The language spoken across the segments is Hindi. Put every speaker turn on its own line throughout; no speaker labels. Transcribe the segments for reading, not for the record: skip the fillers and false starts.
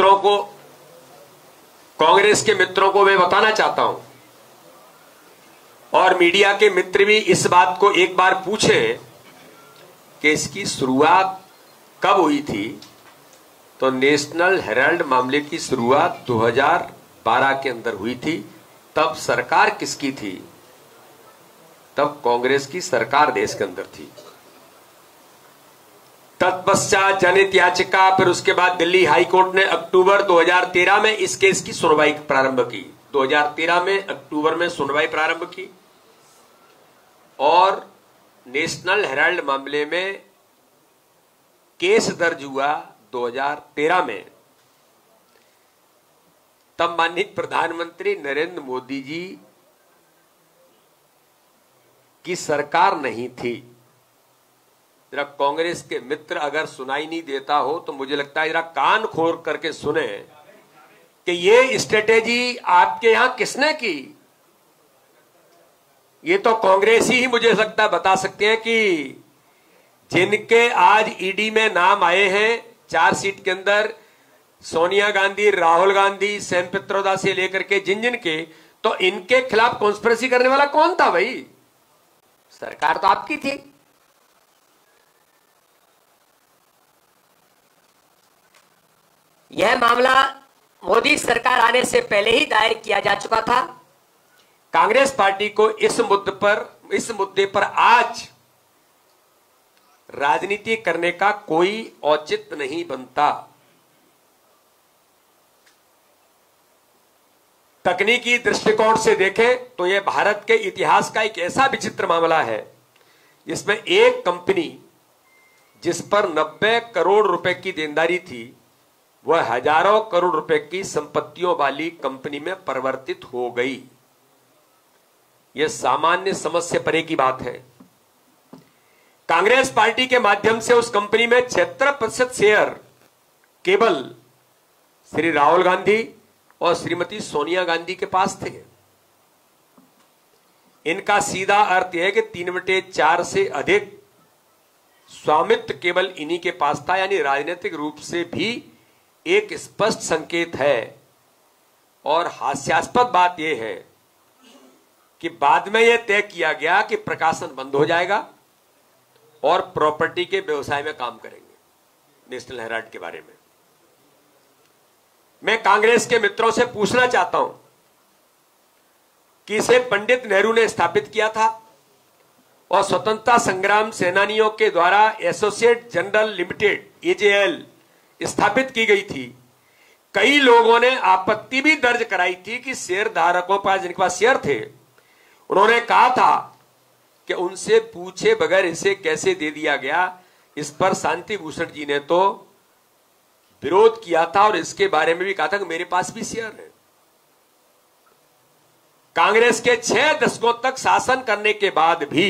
मित्रों को, कांग्रेस के मित्रों को मैं बताना चाहता हूं, और मीडिया के मित्र भी इस बात को एक बार पूछें कि इसकी शुरुआत कब हुई थी। तो नेशनल हेराल्ड मामले की शुरुआत 2012 के अंदर हुई थी। तब सरकार किसकी थी? तब कांग्रेस की सरकार देश के अंदर थी। तत्पश्चात जनहित याचिका, फिर उसके बाद दिल्ली हाई कोर्ट ने अक्टूबर 2013 में इस केस की सुनवाई प्रारंभ की। 2013 में अक्टूबर में सुनवाई प्रारंभ की और नेशनल हेराल्ड मामले में केस दर्ज हुआ 2013 में। तब माननीय प्रधानमंत्री नरेंद्र मोदी जी की सरकार नहीं थी। जरा कांग्रेस के मित्र अगर सुनाई नहीं देता हो तो मुझे लगता है जरा कान खोल करके सुने कि ये स्ट्रेटेजी आपके यहां किसने की। ये तो कांग्रेस ही मुझे लगता है बता सकते हैं कि जिनके आज ईडी में नाम आए हैं चार्जशीट के अंदर, सोनिया गांधी, राहुल गांधी, सेन पित्रोदा से लेकर के जिन के, तो इनके खिलाफ कॉन्स्पिरेसी करने वाला कौन था भाई? सरकार तो आपकी थी।
यह मामला मोदी सरकार आने से पहले ही दायर किया जा चुका था।
कांग्रेस पार्टी को इस मुद्दे पर आज राजनीति करने का कोई औचित्य नहीं बनता। तकनीकी दृष्टिकोण से देखें तो यह भारत के इतिहास का एक ऐसा विचित्र मामला है जिसमें एक कंपनी जिस पर 90 करोड़ रुपए की देनदारी थी, वह हजारों करोड़ रुपए की संपत्तियों वाली कंपनी में परिवर्तित हो गई। यह सामान्य समझ से परे की बात है। कांग्रेस पार्टी के माध्यम से उस कंपनी में 76% शेयर केवल श्री राहुल गांधी और श्रीमती सोनिया गांधी के पास थे। इनका सीधा अर्थ यह है कि 3/4 से अधिक स्वामित्व केवल इन्हीं के पास था। यानी राजनीतिक रूप से भी एक स्पष्ट संकेत है। और हास्यास्पद बात यह है कि बाद में यह तय किया गया कि प्रकाशन बंद हो जाएगा और प्रॉपर्टी के व्यवसाय में काम करेंगे। नेशनल हेराल्ड के बारे में मैं कांग्रेस के मित्रों से पूछना चाहता हूं कि इसे पंडित नेहरू ने स्थापित किया था और स्वतंत्रता संग्राम सेनानियों के द्वारा एसोसिएट जनरल लिमिटेड एजेएल स्थापित की गई थी। कई लोगों ने आपत्ति भी दर्ज कराई थी कि शेयर धारकों पर, जिनके पास शेयर थे, उन्होंने कहा था कि उनसे पूछे बगैर इसे कैसे दे दिया गया। इस पर शांति भूषण जी ने तो विरोध किया था और इसके बारे में भी कहा था कि मेरे पास भी शेयर है। कांग्रेस के 6 दशकों तक शासन करने के बाद भी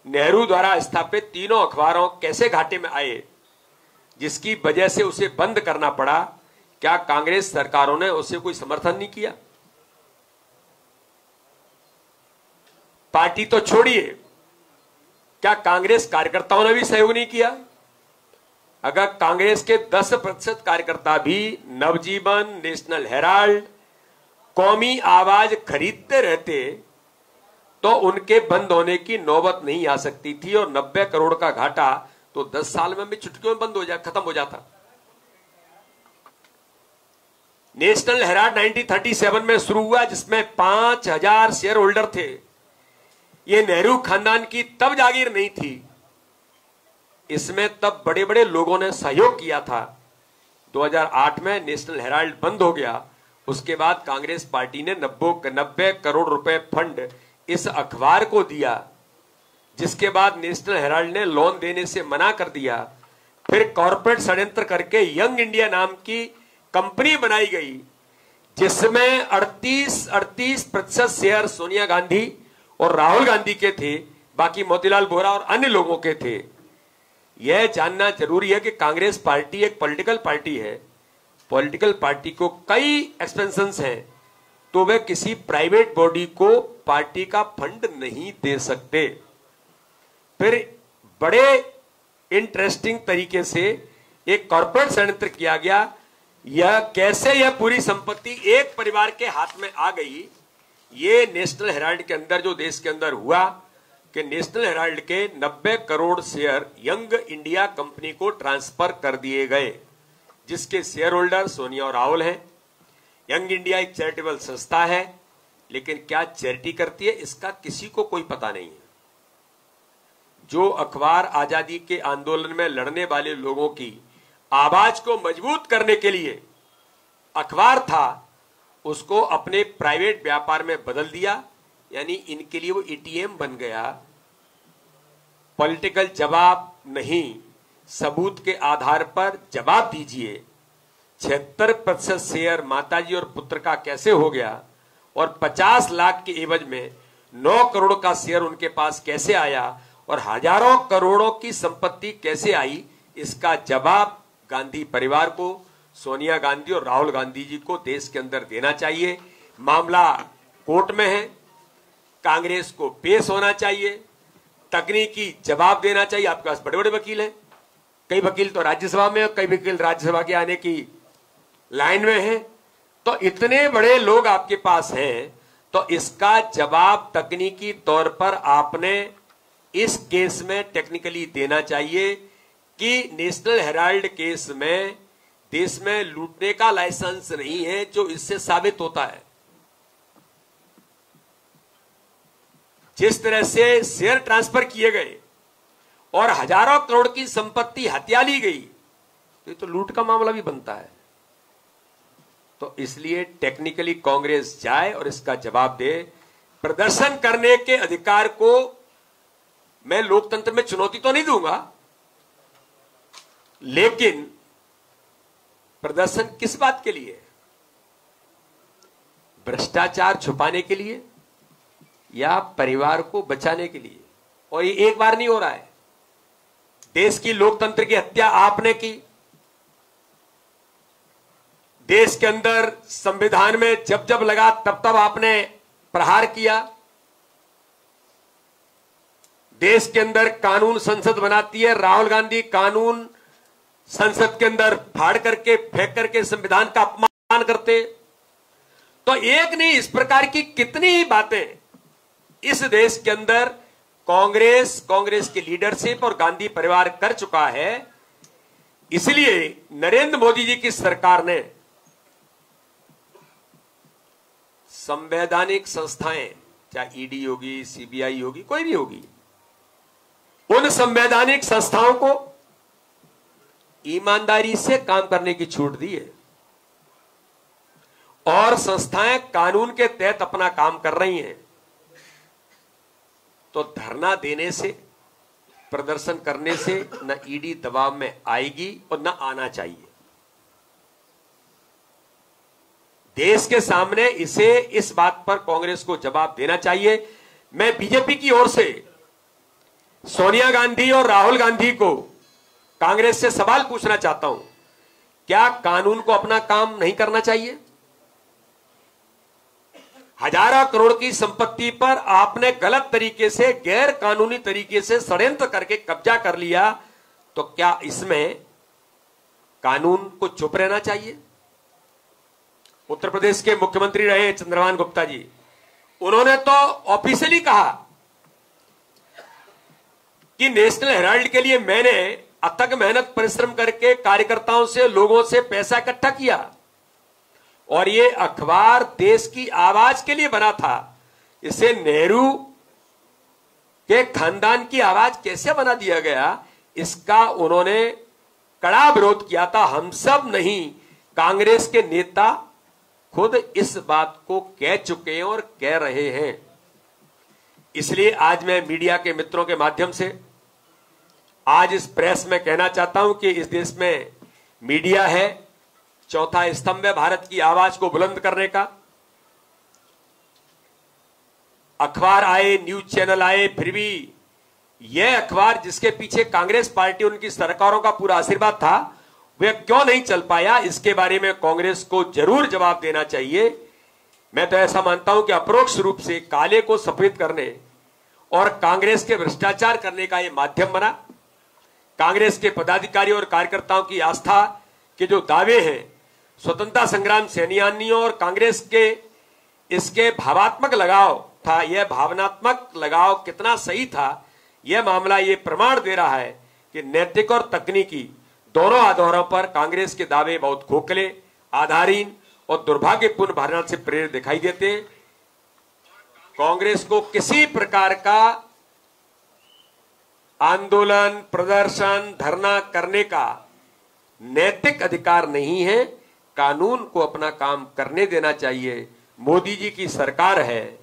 नेहरू द्वारा स्थापित तीनों अखबारों कैसे घाटे में आए, जिसकी वजह से उसे बंद करना पड़ा। क्या कांग्रेस सरकारों ने उसे कोई समर्थन नहीं किया? पार्टी तो छोड़िए, क्या कांग्रेस कार्यकर्ताओं ने भी सहयोग नहीं किया? अगर कांग्रेस के 10% कार्यकर्ता भी नवजीवन, नेशनल हेराल्ड, कौमी आवाज खरीदते रहते तो उनके बंद होने की नौबत नहीं आ सकती थी और 90 करोड़ का घाटा तो 10 साल में भी चुटकियों में बंद हो खत्म हो जाता। नेशनल हेराल्ड 1937 में शुरू हुआ, जिसमें 5000 शेयर होल्डर थे। यह नेहरू खानदान की तब जागीर नहीं थी, इसमें तब बड़े बड़े लोगों ने सहयोग किया था। 2008 में नेशनल हेराल्ड बंद हो गया। उसके बाद कांग्रेस पार्टी ने 90 करोड़ रुपए फंड इस अखबार को दिया, जिसके बाद नेशनल हेराल्ड ने लोन देने से मना कर दिया। फिर कॉर्पोरेट षड्यंत्र करके यंग इंडिया नाम की कंपनी बनाई गई, जिसमें 38% शेयर सोनिया गांधी और राहुल गांधी के थे, बाकी मोतीलाल वोरा और अन्य लोगों के थे। यह जानना जरूरी है कि कांग्रेस पार्टी एक पॉलिटिकल पार्टी है। पॉलिटिकल पार्टी को कई एक्सपेंशंस हैं, तो वे किसी प्राइवेट बॉडी को पार्टी का फंड नहीं दे सकते। फिर बड़े इंटरेस्टिंग तरीके से एक कॉर्पोरेट षड्यंत्र किया गया, यह कैसे यह पूरी संपत्ति एक परिवार के हाथ में आ गई, ये नेशनल हेराल्ड के अंदर जो देश के अंदर हुआ कि नेशनल हेराल्ड के 90 crore share young India company को ट्रांसफर कर दिए गए, जिसके शेयर होल्डर सोनिया और राहुल हैं। यंग इंडिया एक चैरिटेबल संस्था है, लेकिन क्या चैरिटी करती है इसका किसी को कोई पता नहीं है। जो अखबार आजादी के आंदोलन में लड़ने वाले लोगों की आवाज को मजबूत करने के लिए अखबार था, उसको अपने प्राइवेट व्यापार में बदल दिया, यानी इनके लिए वो एटीएम बन गया। पॉलिटिकल जवाब नहीं, सबूत के आधार पर जवाब दीजिए। 76% शेयर माताजी और पुत्र का कैसे हो गया और 50 लाख के एवज में 9 करोड़ का शेयर उनके पास कैसे आया और हजारों करोड़ों की संपत्ति कैसे आई, इसका जवाब गांधी परिवार को, सोनिया गांधी और राहुल गांधी जी को देश के अंदर देना चाहिए। मामला कोर्ट में है, कांग्रेस को पेश होना चाहिए, तकनीकी जवाब देना चाहिए। आपके पास बड़े बड़े वकील हैं, कई वकील तो राज्यसभा में और कई वकील राज्यसभा के आने की लाइन में हैं, तो इतने बड़े लोग आपके पास हैं, तो इसका जवाब तकनीकी तौर पर आपने इस केस में टेक्निकली देना चाहिए कि नेशनल हेराल्ड केस में देश में लूटने का लाइसेंस नहीं है, जो इससे साबित होता है। जिस तरह से शेयर ट्रांसफर किए गए और हजारों करोड़ की संपत्ति हत्या ली गई, तो ये तो लूट का मामला भी बनता है। तो इसलिए टेक्निकली कांग्रेस जाए और इसका जवाब दे। प्रदर्शन करने के अधिकार को मैं लोकतंत्र में चुनौती तो नहीं दूंगा, लेकिन प्रदर्शन किस बात के लिए? भ्रष्टाचार छुपाने के लिए या परिवार को बचाने के लिए? और ये एक बार नहीं हो रहा है। देश की लोकतंत्र की हत्या आपने की। देश के अंदर संविधान में जब जब लगा तब तब आपने प्रहार किया। देश के अंदर कानून संसद बनाती है, राहुल गांधी कानून संसद के अंदर फाड़ करके फेंक करके संविधान का अपमान करते। तो एक नहीं, इस प्रकार की कितनी ही बातें इस देश के अंदर कांग्रेस की लीडरशिप और गांधी परिवार कर चुका है। इसलिए नरेंद्र मोदी जी की सरकार ने संवैधानिक संस्थाएं, चाहे ईडी होगी, सीबीआई होगी, कोई भी होगी, उन संवैधानिक संस्थाओं को ईमानदारी से काम करने की छूट दी है और संस्थाएं कानून के तहत अपना काम कर रही हैं। तो धरना देने से, प्रदर्शन करने से न ईडी दबाव में आएगी और न आना चाहिए। देश के सामने इस बात पर कांग्रेस को जवाब देना चाहिए। मैं बीजेपी की ओर से सोनिया गांधी और राहुल गांधी को कांग्रेस से सवाल पूछना चाहता हूं, क्या कानून को अपना काम नहीं करना चाहिए? हजारों करोड़ की संपत्ति पर आपने गलत तरीके से, गैर कानूनी तरीके से षड्यंत्र करके कब्जा कर लिया, तो क्या इसमें कानून को चुप रहना चाहिए? उत्तर प्रदेश के मुख्यमंत्री रहे चंद्रभान गुप्ता जी, उन्होंने तो ऑफिशियली कहा कि नेशनल हेराल्ड के लिए मैंने अथक मेहनत परिश्रम करके कार्यकर्ताओं से, लोगों से पैसा इकट्ठा किया और ये अखबार देश की आवाज के लिए बना था। इसे नेहरू के खानदान की आवाज कैसे बना दिया गया, इसका उन्होंने कड़ा विरोध किया था। हम सब नहीं, कांग्रेस के नेता खुद इस बात को कह चुके हैं और कह रहे हैं। इसलिए आज मैं मीडिया के मित्रों के माध्यम से आज इस प्रेस में कहना चाहता हूं कि इस देश में मीडिया है, चौथा स्तंभ है भारत की आवाज को बुलंद करने का। अखबार आए, न्यूज चैनल आए, फिर भी यह अखबार जिसके पीछे कांग्रेस पार्टी, उनकी सरकारों का पूरा आशीर्वाद था, वह क्यों नहीं चल पाया, इसके बारे में कांग्रेस को जरूर जवाब देना चाहिए। मैं तो ऐसा मानता हूं कि अपरोक्ष रूप से काले को सफेद करने और कांग्रेस के भ्रष्टाचार करने का यह माध्यम बना। कांग्रेस के पदाधिकारी और कार्यकर्ताओं की आस्था के जो दावे हैं स्वतंत्रता संग्राम सेनानियों और कांग्रेस के इसके भावात्मक लगाव था, यह भावनात्मक लगाव कितना सही था, यह मामला ये प्रमाण दे रहा है कि नैतिक और तकनीकी दोनों आधारों पर कांग्रेस के दावे बहुत खोखले, आधारहीन और दुर्भाग्यपूर्ण भावना से प्रेरित दिखाई देते हैं। कांग्रेस को किसी प्रकार का आंदोलन, प्रदर्शन, धरना करने का नैतिक अधिकार नहीं है। कानून को अपना काम करने देना चाहिए। मोदी जी की सरकार है,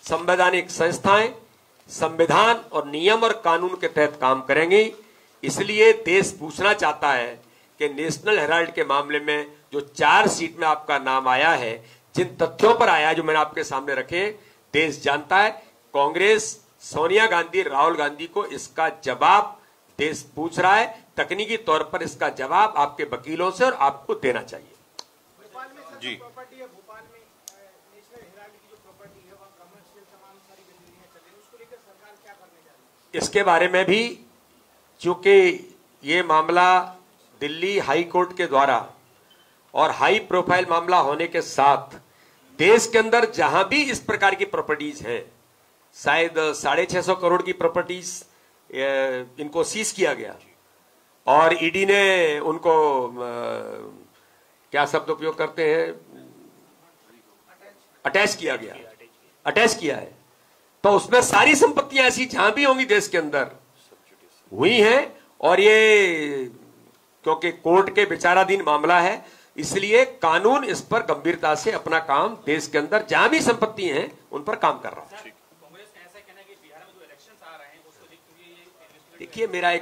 संवैधानिक संस्थाएं संविधान और नियम और कानून के तहत काम करेंगी। इसलिए देश पूछना चाहता है कि नेशनल हेराल्ड के मामले में जो चार्जशीट में आपका नाम आया है, जिन तथ्यों पर आया है जो मैंने आपके सामने रखे, देश जानता है। कांग्रेस सोनिया गांधी, राहुल गांधी को इसका जवाब देश पूछ रहा है। तकनीकी तौर पर इसका जवाब आपके वकीलों से और आपको देना चाहिए।
जी
इसके बारे में भी, चूंकि ये मामला दिल्ली हाई कोर्ट के द्वारा और हाई प्रोफाइल मामला होने के साथ देश के अंदर जहां भी इस प्रकार की प्रॉपर्टीज हैं, शायद 650 करोड़ की प्रॉपर्टीज इनको सीज किया गया और ईडी ने उनको क्या शब्द उपयोग करते हैं, अटैच किया है। तो उसमें सारी संपत्तियां ऐसी जहां भी होंगी देश के अंदर हुई हैं। और ये क्योंकि कोर्ट के विचाराधीन मामला है, इसलिए कानून इस पर गंभीरता से अपना काम देश के अंदर जहां भी संपत्ति हैं उन पर काम कर रहा है। देखिए, मेरा ये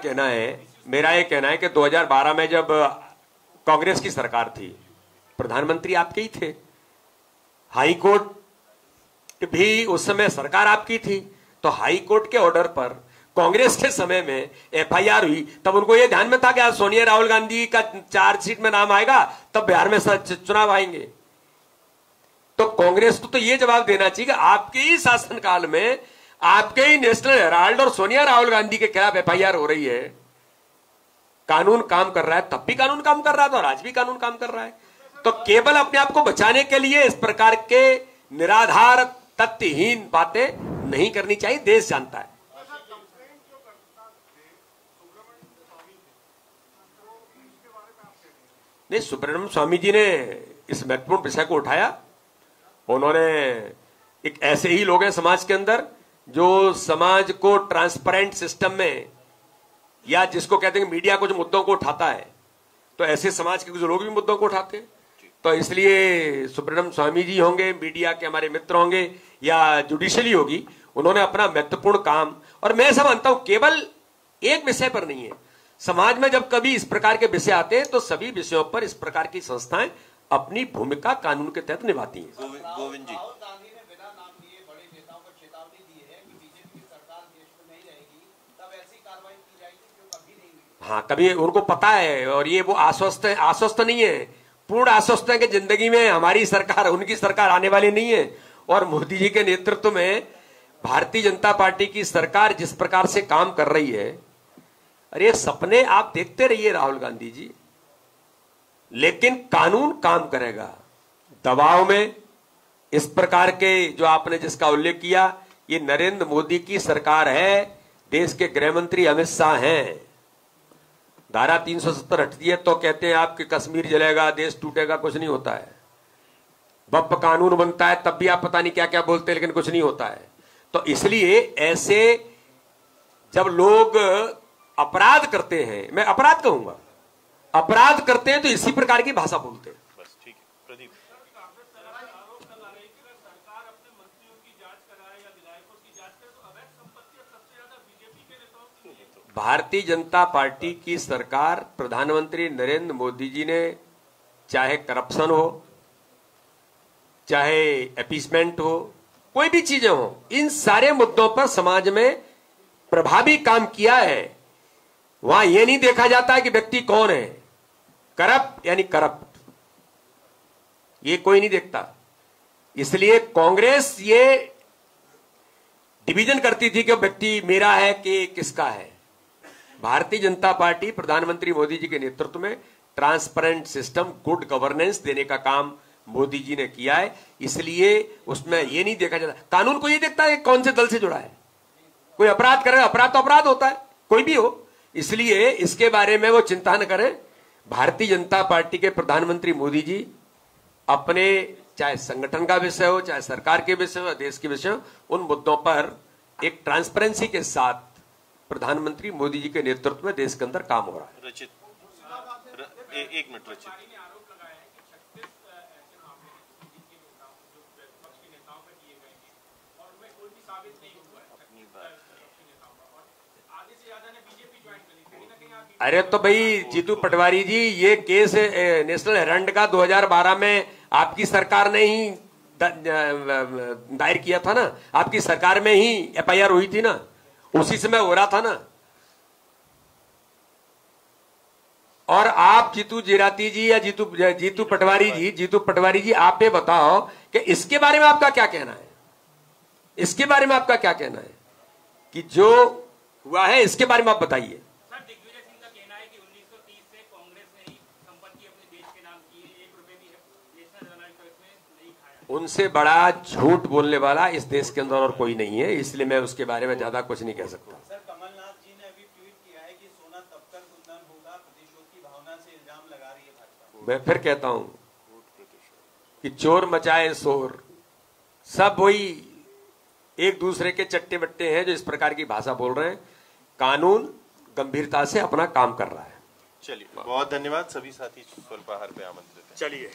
कहना है कि 2012 में जब कांग्रेस की सरकार थी, प्रधानमंत्री आपके ही थे, हाई कोर्ट भी उस समय सरकार आपकी थी, तो हाई कोर्ट के ऑर्डर पर कांग्रेस के समय में एफआईआर हुई, तब उनको यह ध्यान में था कि सोनिया राहुल गांधी का चार्जशीट में नाम आएगा तब बिहार में चुनाव आएंगे। तो कांग्रेस को तो यह जवाब देना चाहिए कि आपके ही शासनकाल में आपके ही नेशनल हेराल्ड और सोनिया राहुल गांधी के खिलाफ एफआईआर हो रही है। कानून काम कर रहा है, तब भी कानून काम कर रहा था और आज भी कानून काम कर रहा है। तो केवल अपने आप को बचाने के लिए इस प्रकार के निराधार तथ्यहीन बातें नहीं करनी चाहिए, देश जानता है। नहीं, सुब्रमण्यम स्वामी जी ने इस महत्वपूर्ण विषय को उठाया। उन्होंने एक ऐसे ही लोग हैं समाज के अंदर जो समाज को ट्रांसपेरेंट सिस्टम में, या जिसको कहते हैं मीडिया कुछ मुद्दों को उठाता है, तो ऐसे समाज के कुछ लोग भी मुद्दों को उठाते हैं। तो इसलिए सुब्रमण्यम स्वामी जी होंगे, मीडिया के हमारे मित्र होंगे, या जुडिशरी होगी, उन्होंने अपना महत्वपूर्ण काम, और मैं ऐसा मानता हूं केवल एक विषय पर नहीं है, समाज में जब कभी इस प्रकार के विषय आते हैं तो सभी विषयों पर इस प्रकार की संस्थाएं अपनी भूमिका कानून के तहत निभाती हैं।
गोविंद जी,
हाँ, कभी उनको पता है, और ये वो आश्वस्त नहीं है, पूर्ण आश्वस्त है कि जिंदगी में हमारी सरकार, उनकी सरकार आने वाली नहीं है। और मोदी जी के नेतृत्व में भारतीय जनता पार्टी की सरकार जिस प्रकार से काम कर रही है, अरे सपने आप देखते रहिए राहुल गांधी जी, लेकिन कानून काम करेगा। दबाव में इस प्रकार के जो आपने जिसका उल्लेख किया, ये नरेंद्र मोदी की सरकार है, देश के गृह मंत्री अमित शाह हैं। धारा 370 हटती है तो कहते हैं आपके कश्मीर जलेगा, देश टूटेगा, कुछ नहीं होता है। बप कानून बनता है तब भी आप पता नहीं क्या क्या बोलते हैं, लेकिन कुछ नहीं होता है। तो इसलिए ऐसे जब लोग अपराध करते हैं, मैं अपराध कहूंगा, अपराध करते हैं तो इसी प्रकार की भाषा बोलते हैं।
बस ठीक है। प्रदीप,
भारतीय जनता पार्टी की सरकार, प्रधानमंत्री नरेंद्र मोदी जी ने, चाहे करप्शन हो, चाहे अपीसमेंट हो, कोई भी चीजें हो, इन सारे मुद्दों पर समाज में प्रभावी काम किया है। वहां यह नहीं देखा जाता है कि व्यक्ति कौन है, करप्ट यानी करप्ट, ये कोई नहीं देखता। इसलिए कांग्रेस ये डिवीजन करती थी कि व्यक्ति मेरा है कि किसका है। भारतीय जनता पार्टी प्रधानमंत्री मोदी जी के नेतृत्व में ट्रांसपेरेंट सिस्टम, गुड गवर्नेंस देने का काम मोदी जी ने किया है। इसलिए उसमें ये नहीं देखा जाता, कानून को ये देखता है कि कौन से दल से जुड़ा है। कोई अपराध करे, अपराध तो अपराध होता है, कोई भी हो। इसलिए इसके बारे में वो चिंता न करें। भारतीय जनता पार्टी के प्रधानमंत्री मोदी जी अपने, चाहे संगठन का विषय हो, चाहे सरकार के विषय हो, देश के विषय हो, उन मुद्दों पर एक ट्रांसपेरेंसी के साथ प्रधानमंत्री मोदी जी के नेतृत्व में देश के अंदर काम हो रहा है।
रचित एक मिनट रचित।
अरे तो भाई जीतू पटवारी जी, ये केस नेशनल हेराल्ड का 2012 में आपकी सरकार ने ही दायर किया था ना, आपकी सरकार में ही एफआईआर हुई थी ना, उसी समय हो रहा था ना। और आप जीतू जिराती जी या जीतू पटवारी जी आप ये बताओ कि इसके बारे में आपका क्या कहना है? इसके बारे में आपका क्या कहना है कि जो हुआ है, इसके बारे में आप बताइए। उनसे बड़ा झूठ बोलने वाला इस देश के अंदर और कोई नहीं है, इसलिए मैं उसके बारे में ज्यादा कुछ नहीं कह सकता।
सर, कमलनाथ जी ने अभी ट्वीट किया है कि सोना तब तक कुंदन होगा, प्रतिशोध की भावना से इल्जाम लगा रही है भाजपा।
मैं फिर कहता हूं कि चोर मचाए शोर, सब वही एक दूसरे के चट्टे बट्टे हैं जो इस प्रकार की भाषा बोल रहे हैं। कानून गंभीरता से अपना काम कर रहा है।
चलिए, बहुत धन्यवाद। सभी साथी स्वल्पाहार पे आमंत्रित हैं।
चलिए।